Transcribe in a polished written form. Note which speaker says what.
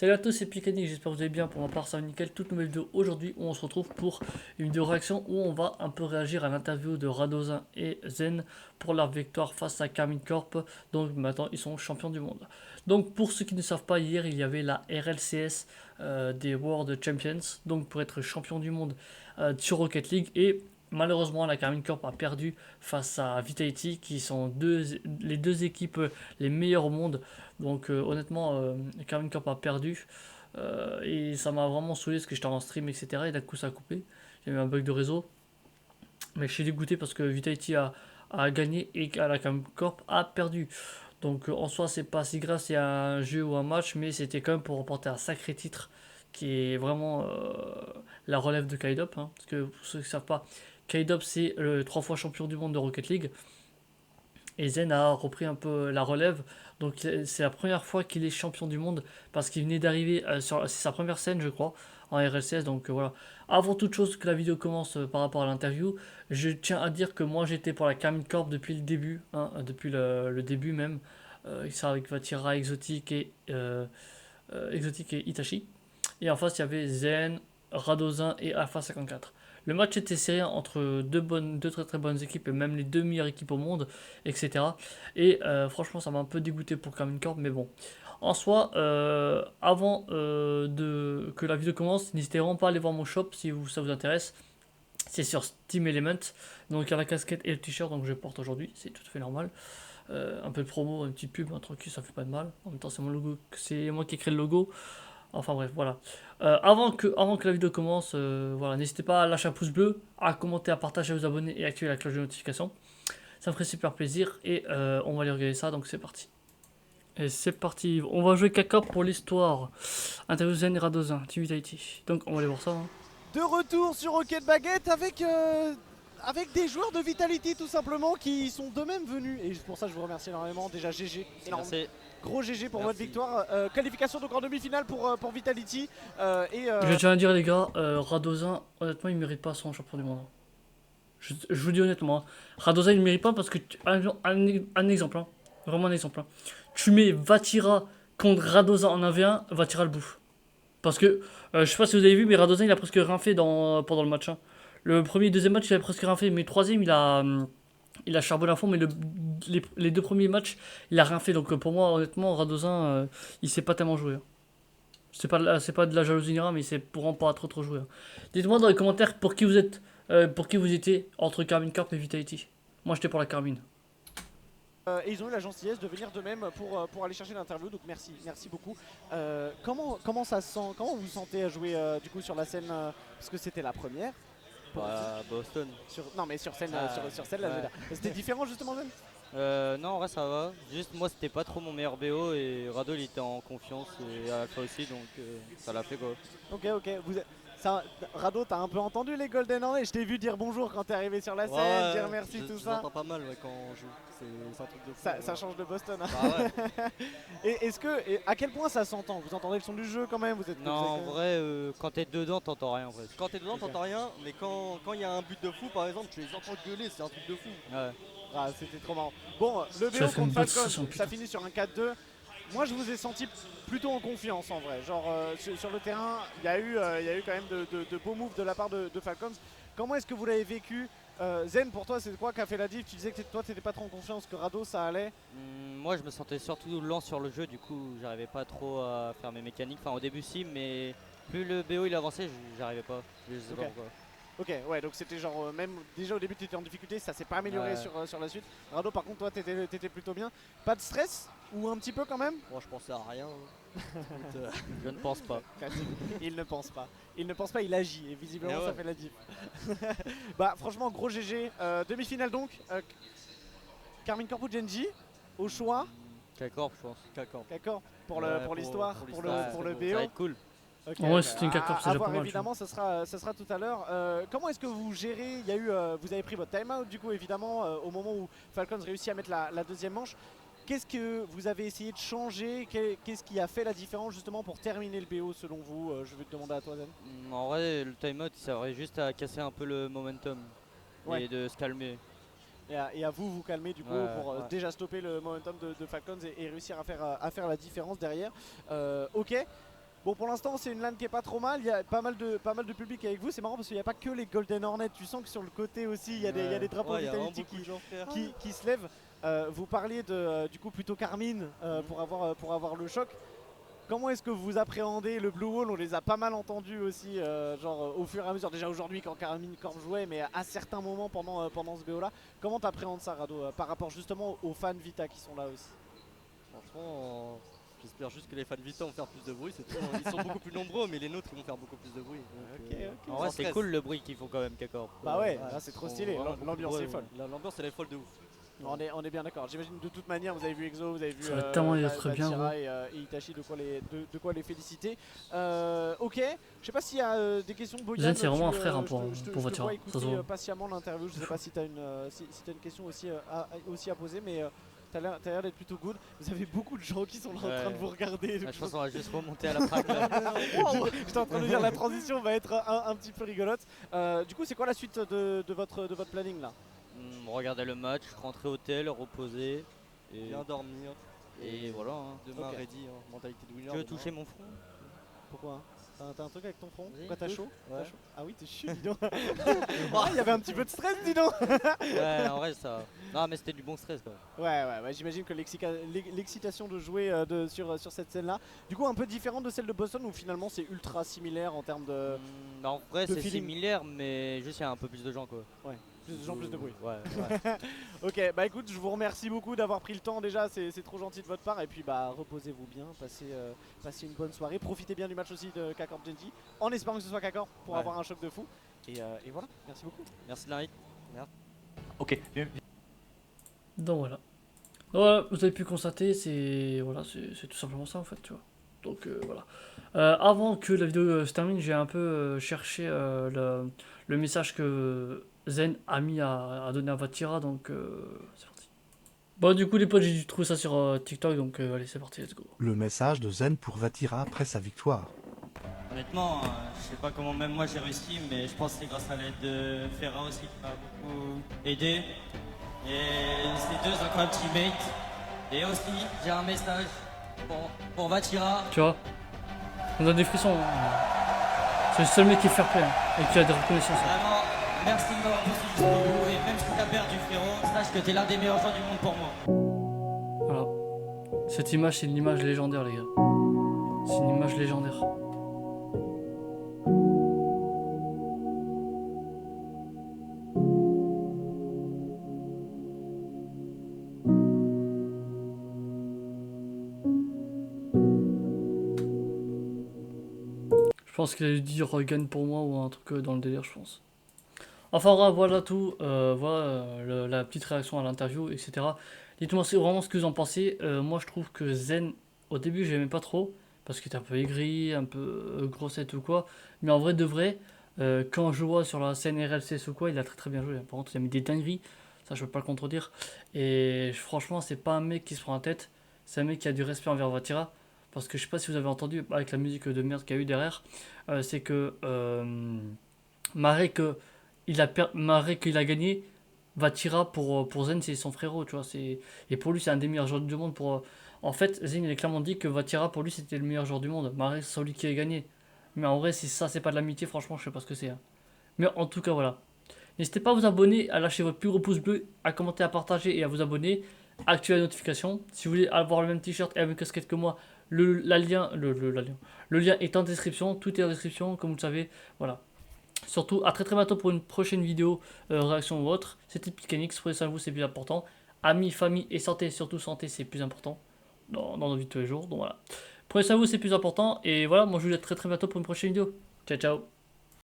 Speaker 1: Salut à tous, c'est Picanic, j'espère que vous allez bien. Pour ma part, ça va nickel. Toute nouvelle vidéo aujourd'hui où on se retrouve pour une vidéo réaction où on va un peu réagir à l'interview de Radozin et Zen pour leur victoire face à Karmine Corp. Donc maintenant, ils sont champions du monde. Donc pour ceux qui ne savent pas, hier il y avait la RLCS des World Champions. Donc pour être champion du monde sur Rocket League. Et malheureusement, la Karmine Corp a perdu face à Vitality, qui sont les deux équipes les meilleures au monde. Donc honnêtement, Carmine Corp a perdu. Et ça m'a vraiment saoulé parce que j'étais en stream, etc. Et d'un coup, ça a coupé. Il y a eu un bug de réseau. Mais je suis dégoûté parce que Vitality a gagné et la Carmine Corp a perdu. Donc en soi, c'est pas si grave, c'est un jeu ou un match, mais c'était quand même pour remporter un sacré titre qui est vraiment la relève de Kaidop. Hein. Parce que pour ceux qui ne savent pas, Kaidop c'est le 3 fois champion du monde de Rocket League. Et Zen a repris un peu la relève. Donc c'est la première fois qu'il est champion du monde parce qu'il venait d'arriver c'est sa première scène je crois en RLCS. Donc voilà. Avant toute chose que la vidéo commence par rapport à l'interview, je tiens à dire que moi j'étais pour la Karmine Corp depuis le début, hein, depuis le début même. Il sera avec Vatira, Exotic et Itachi. Et en face, il y avait Zen, Radozin et Alpha 54. Le match était serré entre deux très très bonnes équipes et même les deux meilleures équipes au monde, etc. Et franchement, ça m'a un peu dégoûté pour Carmine Corp, mais bon. En soi, avant que la vidéo commence, n'hésitez vraiment pas à aller voir mon shop si ça vous intéresse. C'est sur Steam Element. Donc il y a la casquette et le t-shirt donc je porte aujourd'hui, c'est tout à fait normal. Un peu de promo, une petite pub, un truc, ça fait pas de mal. En même temps, c'est mon logo, c'est moi qui ai créé le logo. Enfin bref, voilà. Avant que la vidéo commence, voilà, n'hésitez pas à lâcher un pouce bleu, à commenter, à partager, à vous abonner et à activer la cloche de notification. Ça me ferait super plaisir et on va aller regarder ça, donc c'est parti. Et c'est parti, on va jouer Caca pour l'histoire. Interview Zen et Radozin, Team Vitality. Donc on va aller voir ça. Hein.
Speaker 2: De retour sur Rocket Baguette avec des joueurs de Vitality tout simplement qui sont d'eux-mêmes venus. Et pour ça je vous remercie énormément. Déjà GG, énorme.
Speaker 3: Merci.
Speaker 2: Gros GG pour
Speaker 3: Merci.
Speaker 2: votre victoire. Qualification donc en demi-finale pour Vitality.
Speaker 1: Je tiens à dire les gars, Radozin, honnêtement il mérite pas son champion du monde. Je vous dis honnêtement, hein. Radozin il ne mérite pas parce que, un exemple, hein. Vraiment un exemple. Hein. Tu mets Vatira contre Radozin en 1v1, Vatira le bouffe. Parce que, je sais pas si vous avez vu, mais Radozin il a presque rien fait pendant le match. Hein. Le premier et deuxième match il a presque rien fait, mais le troisième il a charbonné à fond, mais les deux premiers matchs il a rien fait. Donc pour moi, honnêtement, Radozin il sait pas tellement jouer. Hein. C'est pas de la jalousie ni rien, mais c'est pour vraiment pas trop jouer. Hein. Dites-moi dans les commentaires pour qui vous étiez entre Carmine Corp et Vitality. Moi j'étais pour la Carmine.
Speaker 2: et ils ont eu la gentillesse de venir d'eux-mêmes pour aller chercher l'interview. Donc merci beaucoup. Comment ça se sent, comment vous vous sentez à jouer du coup sur la scène parce que c'était la première.
Speaker 3: Boston.
Speaker 2: Non mais sur scène, sur scène là, je veux
Speaker 3: Ouais.
Speaker 2: dire. C'était différent justement même.
Speaker 3: Non, en vrai, ça va. Juste, moi, c'était pas trop mon meilleur BO et Rado, il était en confiance et Alpha aussi, donc ça l'a fait quoi.
Speaker 2: Ok, Rado, t'as un peu entendu les Golden Hornets. Je t'ai vu dire bonjour quand t'es arrivé sur la scène,
Speaker 3: Ouais,
Speaker 2: dire merci, tout
Speaker 3: je
Speaker 2: ça.
Speaker 3: l'entends pas mal ouais, quand on joue. C'est un truc de fou.
Speaker 2: Ça change de Boston. Hein.
Speaker 3: Bah ouais.
Speaker 2: À quel point ça s'entend? Vous entendez le son du jeu quand même?
Speaker 3: Non, en vrai, quand t'es dedans, t'entends rien en vrai.
Speaker 4: Quand t'es dedans, t'entends rien, mais quand il y a un but de fou, par exemple, tu les entends gueuler, c'est un truc de fou.
Speaker 3: Ouais.
Speaker 2: Ah, c'était trop marrant. Bon, le
Speaker 1: Ça
Speaker 2: BO
Speaker 1: fait une
Speaker 2: contre
Speaker 1: bonne
Speaker 2: Falcon,
Speaker 1: sensation, putain.
Speaker 2: ça finit sur un 4-2. Moi, je vous ai senti plutôt en confiance en vrai. Genre, sur le terrain, il y a eu quand même de beaux moves de la part de Falcons. Comment est-ce que vous l'avez vécu? Zen, pour toi, c'est quoi qui a fait la diff? Tu disais que toi, t'étais pas trop en confiance, que Rado, ça allait.
Speaker 3: Moi, je me sentais surtout lent sur le jeu, du coup, j'arrivais pas trop à faire mes mécaniques. Enfin, au début, si, mais plus le BO il avançait, j'arrivais pas. Je sais pas
Speaker 2: Ok.
Speaker 3: pourquoi.
Speaker 2: Ok, ouais, donc c'était genre, même déjà au début, t'étais en difficulté, ça s'est pas amélioré
Speaker 3: Ouais.
Speaker 2: sur la suite. Rado, par contre, toi, t'étais plutôt bien. Pas de stress? Ou un petit peu quand même?
Speaker 4: Moi, je pensais à rien. Écoute,
Speaker 3: Je ne pense pas.
Speaker 2: Il ne pense pas. Il ne pense pas, il agit. Et visiblement,
Speaker 4: Et ouais.
Speaker 2: ça fait la diff. Bah, franchement, gros GG. Demi-finale donc. Carmine Corpo Genji, au choix.
Speaker 3: Quel corps, je pense.
Speaker 4: D'accord.
Speaker 2: D'accord. Pour
Speaker 4: Ouais,
Speaker 2: l'histoire,
Speaker 4: pour
Speaker 2: pour
Speaker 4: l'histoire,
Speaker 2: le
Speaker 4: c'est
Speaker 3: Ça va
Speaker 2: BO.
Speaker 3: être cool.
Speaker 2: Ok,
Speaker 1: En vrai,
Speaker 2: ok.
Speaker 1: c'était une 4 c'est
Speaker 2: À
Speaker 1: déjà pas
Speaker 2: voir
Speaker 1: mal.
Speaker 2: évidemment, ça sera tout à l'heure. Comment est-ce que vous gérez? Il y a eu, vous avez pris votre time-out du coup évidemment au moment où Falcons réussit à mettre la deuxième manche. Qu'est-ce que vous avez essayé de changer? Qu'est-ce qui a fait la différence justement pour terminer le BO selon vous? Je vais te demander à toi Zen.
Speaker 3: En vrai, le timeout, il servait juste à casser un peu le momentum
Speaker 2: Ouais.
Speaker 3: et de se calmer.
Speaker 2: Et à vous calmer du coup
Speaker 3: Ouais,
Speaker 2: pour
Speaker 3: ouais.
Speaker 2: déjà stopper le momentum de Falcons et réussir à faire la différence derrière. Ok. Bon, pour l'instant, c'est une LAN qui est pas trop mal. Il y a pas mal de public avec vous. C'est marrant parce qu'il n'y a pas que les Golden Hornets. Tu sens que sur le côté aussi, il y a des drapeaux
Speaker 4: Ouais, il y a vraiment
Speaker 2: Vitality
Speaker 4: beaucoup de gens, frère.
Speaker 2: qui se lèvent. Vous parliez de du coup plutôt Carmine pour avoir le choc. Comment est-ce que vous appréhendez le Blue Wall? On les a pas mal entendus aussi, au fur et à mesure. Déjà aujourd'hui quand Carmine Corp jouait, mais à certains moments pendant ce BO là. Comment t'appréhendes ça, Rado, par rapport justement aux fans Vita qui sont là aussi?
Speaker 4: Franchement, j'espère juste que les fans Vita vont faire plus de bruit, c'est tout. Hein. Ils sont beaucoup plus nombreux, mais les nôtres ils vont faire beaucoup plus de bruit. Donc,
Speaker 3: En vrai, c'est
Speaker 4: stress.
Speaker 3: cool le bruit qu'ils font quand même, Kakor.
Speaker 2: Bah ouais, là c'est trop stylé. L'ambiance est folle.
Speaker 4: L'ambiance elle est folle de ouf.
Speaker 2: On est bien d'accord. J'imagine de toute manière, vous avez vu Exo, vous avez vu
Speaker 1: Ça va tellement être bien,
Speaker 2: Batira et Itachi, de quoi les féliciter. Ok, je sais pas s'il y a des questions. Boyan,
Speaker 1: Zen, c'est vraiment un
Speaker 2: tu,
Speaker 1: frère, hein,
Speaker 2: je te
Speaker 1: pour Vatira,
Speaker 2: vois
Speaker 1: ça
Speaker 2: écouter
Speaker 1: se voit.
Speaker 2: patiemment l'interview. Je sais pas si tu as une question aussi à poser, mais t'as l'air d'être plutôt good. Vous avez beaucoup de gens qui sont là en train de vous regarder.
Speaker 3: Je pense qu'on va juste remonter à la prague. là.
Speaker 2: J'étais en train de dire la transition va être un petit peu rigolote. Du coup, c'est quoi la suite de votre planning là?
Speaker 3: Regarder le match, rentrer au hôtel, reposer. Et,
Speaker 4: Bien dormir.
Speaker 3: et voilà. Hein.
Speaker 4: Demain
Speaker 2: Ok.
Speaker 4: ready, hein. Mentalité de winner.
Speaker 3: Tu veux
Speaker 4: demain.
Speaker 3: toucher mon front?
Speaker 2: Pourquoi hein? T'as un truc avec ton front?
Speaker 3: Vas-y,
Speaker 2: Pourquoi t'as
Speaker 3: touche.
Speaker 2: chaud?
Speaker 3: Ouais.
Speaker 2: T'as chaud Ah oui, t'es chiant, dis donc. Ah, il y avait un petit peu de stress, dis donc.
Speaker 3: Ouais, en vrai, ça. Non, mais c'était du bon stress quoi.
Speaker 2: Ouais, j'imagine que l'excitation de jouer sur cette scène-là, du coup, un peu différente de celle de Boston où finalement c'est ultra similaire en termes de
Speaker 3: En vrai,
Speaker 2: de
Speaker 3: c'est
Speaker 2: feeling.
Speaker 3: similaire, mais juste il y a un peu plus de gens quoi.
Speaker 2: plus de gens, plus de bruit.
Speaker 3: Ouais.
Speaker 2: Ok, bah écoute, je vous remercie beaucoup d'avoir pris le temps déjà, c'est trop gentil de votre part. Et puis bah reposez-vous bien, passez une bonne soirée, profitez bien du match aussi de K-Corp Genji, en espérant que ce soit K-Corp pour
Speaker 3: Ouais.
Speaker 2: avoir un choc de fou. Et voilà, merci beaucoup.
Speaker 3: Merci de l'invite.
Speaker 5: Ok,
Speaker 1: Donc voilà. Donc voilà, vous avez pu constater, c'est tout simplement ça en fait, tu vois. Donc voilà. Avant que la vidéo se termine, j'ai un peu cherché le message que Zen a mis à donner à Vatira, donc c'est parti. Bon, du coup, les potes, j'ai dû trouver ça sur TikTok, donc allez, c'est parti, let's go.
Speaker 6: Le message de Zen pour Vatira après sa victoire.
Speaker 7: Honnêtement, je sais pas comment même moi j'ai réussi, mais je pense que c'est grâce à l'aide de Ferra aussi qui m'a beaucoup aidé. Et ces deux incroyables teammates. Et aussi, j'ai un message pour Vatira.
Speaker 1: Tu vois, on a des frissons. Hein. C'est le seul mec qui est fair play hein, et qui a des reconnaissances. Hein.
Speaker 7: Vraiment, merci de m'avoir poussé jusqu'au bout. Et même si t'as perdu, frérot, sache que t'es l'un des meilleurs joueurs du monde pour moi.
Speaker 1: Voilà. Cette image, c'est une image légendaire, les gars. C'est une image légendaire. Je pense qu'il a dû dire gagne pour moi ou un truc dans le délire, je pense. Enfin voilà tout, voilà la petite réaction à l'interview, etc. Dites-moi vraiment ce que vous en pensez. Moi je trouve que Zen, au début j'aimais pas trop, parce qu'il était un peu aigri, un peu grossette ou quoi. Mais en vrai de vrai, quand je vois sur la scène RLCS ou quoi, il a très bien joué. Par contre il a mis des dingueries, ça je peux pas le contredire. Et franchement c'est pas un mec qui se prend la tête, c'est un mec qui a du respect envers Vatira. Parce que je sais pas si vous avez entendu avec la musique de merde qu'il y a eu derrière, c'est que Marek qu'il a gagné, Vatira pour Zen c'est son frérot, tu vois, et pour lui c'est un des meilleurs joueurs du monde. En fait Zen il a clairement dit que Vatira pour lui c'était le meilleur joueur du monde, Marek c'est celui qui a gagné. Mais en vrai si ça c'est pas de l'amitié, franchement je sais pas ce que c'est. Hein. Mais en tout cas voilà. N'hésitez pas à vous abonner, à lâcher votre plus gros pouce bleu, à commenter, à partager et à vous abonner. Activez la notification. Si vous voulez avoir le même t-shirt et la même casquette que moi, le lien est en description. Tout est en description, comme vous le savez. Voilà. Surtout, à très bientôt pour une prochaine vidéo, réaction ou autre. C'était Picanix. Prenez soin de vous, c'est plus important. Amis, famille et santé, surtout santé, c'est plus important dans nos vies de tous les jours. Donc voilà. Prenez soin de vous, c'est plus important. Et voilà, moi je vous dis à très bientôt pour une prochaine vidéo. Ciao, ciao.